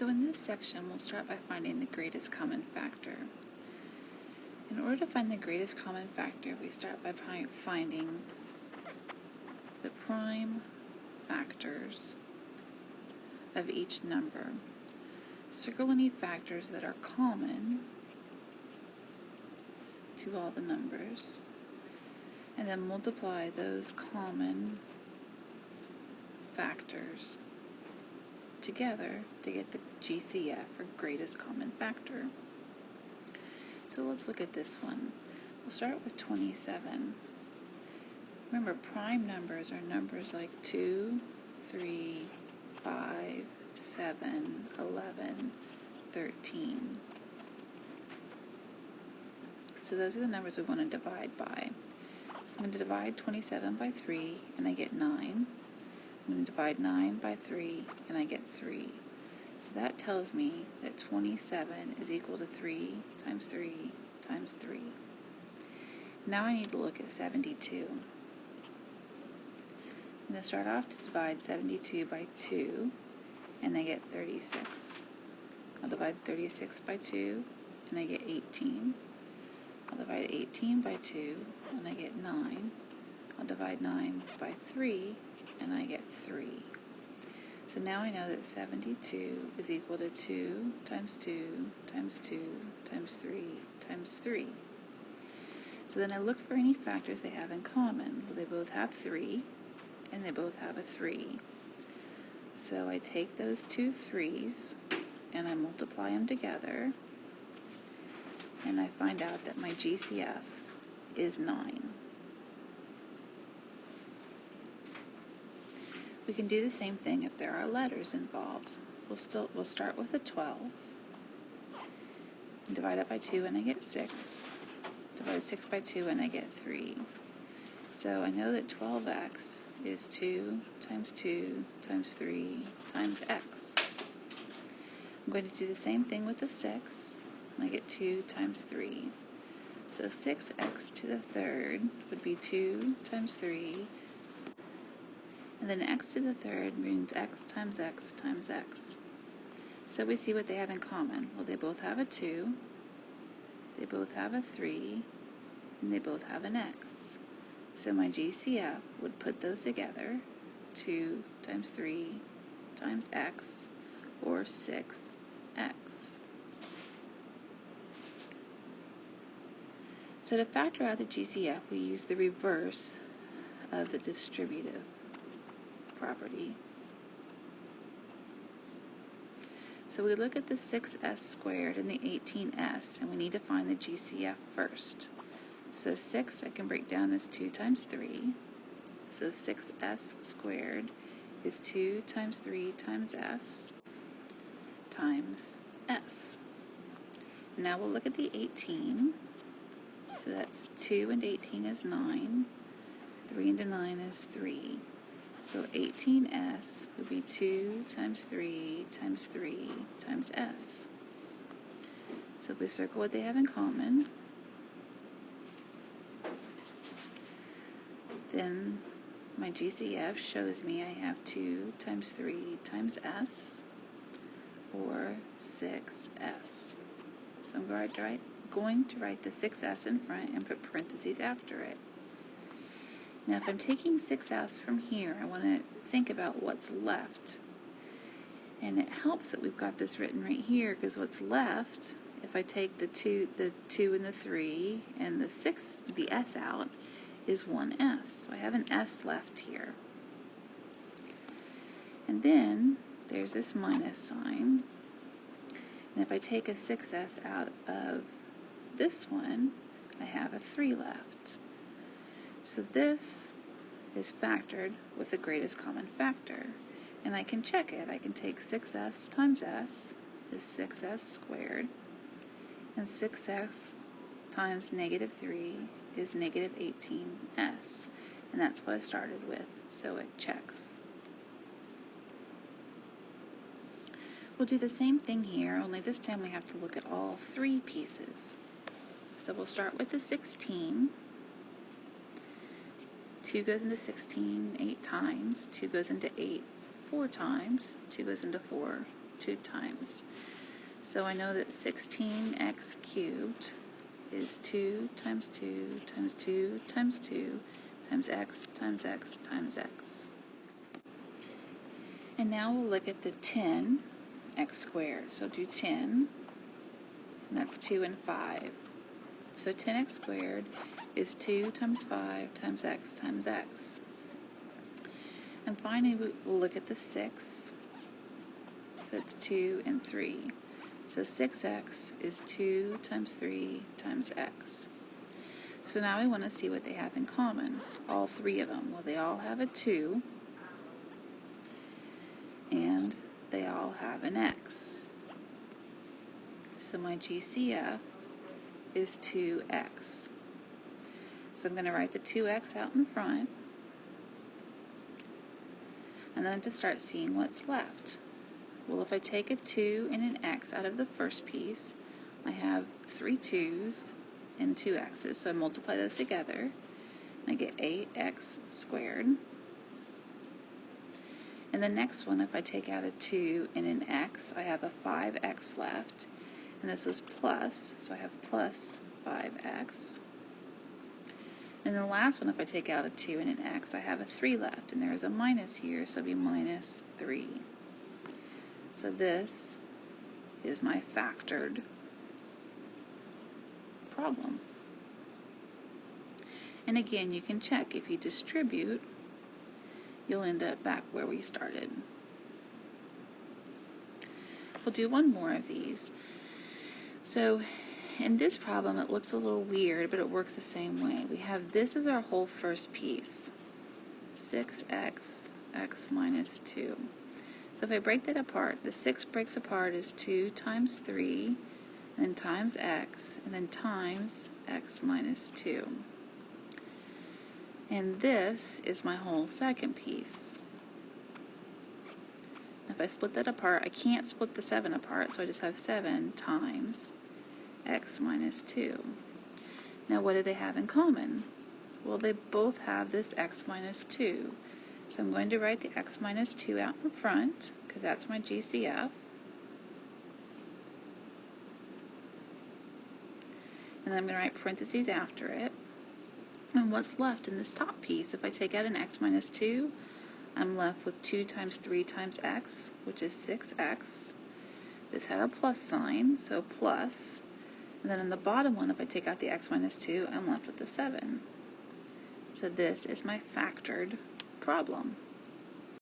So in this section, we'll start by finding the greatest common factor. In order to find the greatest common factor, we start by finding the prime factors of each number. Circle any factors that are common to all the numbers, and then multiply those common factors together to get the GCF, or greatest common factor. So let's look at this one. We'll start with 27. Remember, prime numbers are numbers like 2, 3, 5, 7, 11, 13. So those are the numbers we want to divide by. So I'm going to divide 27 by 3, and I get 9. I'm going to divide 9 by 3, and I get 3. So that tells me that 27 is equal to 3 times 3 times 3. Now I need to look at 72. I'm going to start off to divide 72 by 2, and I get 36. I'll divide 36 by 2, and I get 18. I'll divide 18 by 2, and I get 9. I'll divide 9 by 3, and I get 3. So now I know that 72 is equal to 2 times 2 times 2 times 3 times 3. So then I look for any factors they have in common. Well, they both have 3, and they both have a 3. So I take those two 3's, and I multiply them together, and I find out that my GCF is 9. We can do the same thing if there are letters involved. We'll start with a 12, and divide it by 2, and I get 6. Divide 6 by 2, and I get 3. So I know that 12x is 2 times 2 times 3 times x. I'm going to do the same thing with the 6, and I get 2 times 3. So 6x to the third would be 2 times 3, and then x to the third means x times x times x. So we see what they have in common. Well, they both have a 2, they both have a 3, and they both have an x. So my GCF would put those together, 2 times 3 times x, or 6x. So to factor out the GCF, we use the reverse of the distributive property. So we look at the 6s squared and the 18s, and we need to find the GCF first. So 6 I can break down as 2 times 3. So 6s squared is 2 times 3 times s times s. Now we'll look at the 18. So that's 2 and 18 is 9. 3 into 9 is 3. So 18s would be 2 times 3 times 3 times s. So if we circle what they have in common, then my GCF shows me I have 2 times 3 times s, or 6s. So I'm going to write the 6s in front and put parentheses after it. Now if I'm taking 6s from here, I want to think about what's left. And it helps that we've got this written right here, because what's left, if I take the 2 and the 3 and the 6, the s out, is 1s. So I have an s left here. And then there's this minus sign. And if I take a 6s out of this one, I have a 3 left. So this is factored with the greatest common factor. And I can check it. I can take 6s times s is 6s squared, and 6s times negative 3 is negative 18s. And that's what I started with, so it checks. We'll do the same thing here, only this time we have to look at all 3 pieces. So we'll start with the 16. 2 goes into 16 8 times, 2 goes into 8 4 times, 2 goes into 4 2 times. So I know that 16x cubed is 2 times 2 times 2 times 2 times x times x times x. And now we'll look at the 10x squared. So do 10, and that's 2 and 5. So 10x squared is 2 times 5 times x times x. And finally we'll look at the 6. So it's 2 and 3. So 6x is 2 times 3 times x. So now we want to see what they have in common, all three of them. Well, they all have a 2, and they all have an x. So my GCF is 2x. So I'm going to write the 2x out in front, and then to start seeing what's left. Well, if I take a 2 and an x out of the first piece, I have 3 2's and 2 x's. So I multiply those together, and I get 8x squared. And the next one, if I take out a 2 and an x, I have a 5x left. And this was plus, so I have plus 5x. And the last one, if I take out a 2 and an x, I have a 3 left. And there is a minus here, so it'll be minus 3. So this is my factored problem. And again, you can check. If you distribute, you'll end up back where we started. We'll do one more of these. So in this problem, it looks a little weird, but it works the same way. We have this as our whole first piece, 6x, x minus 2. So if I break that apart, the 6 breaks apart as 2 times 3, and then times x, and then times x minus 2. And this is my whole second piece. If I split that apart, I can't split the 7 apart, so I just have 7 times x minus 2. Now what do they have in common? Well, they both have this x minus 2. So I'm going to write the x minus 2 out in front, because that's my GCF. And then I'm going to write parentheses after it. And what's left in this top piece, if I take out an x minus 2, I'm left with 2 times 3 times x, which is 6x. This had a plus sign, so plus. And then on the bottom one, if I take out the x minus 2, I'm left with the 7. So this is my factored problem.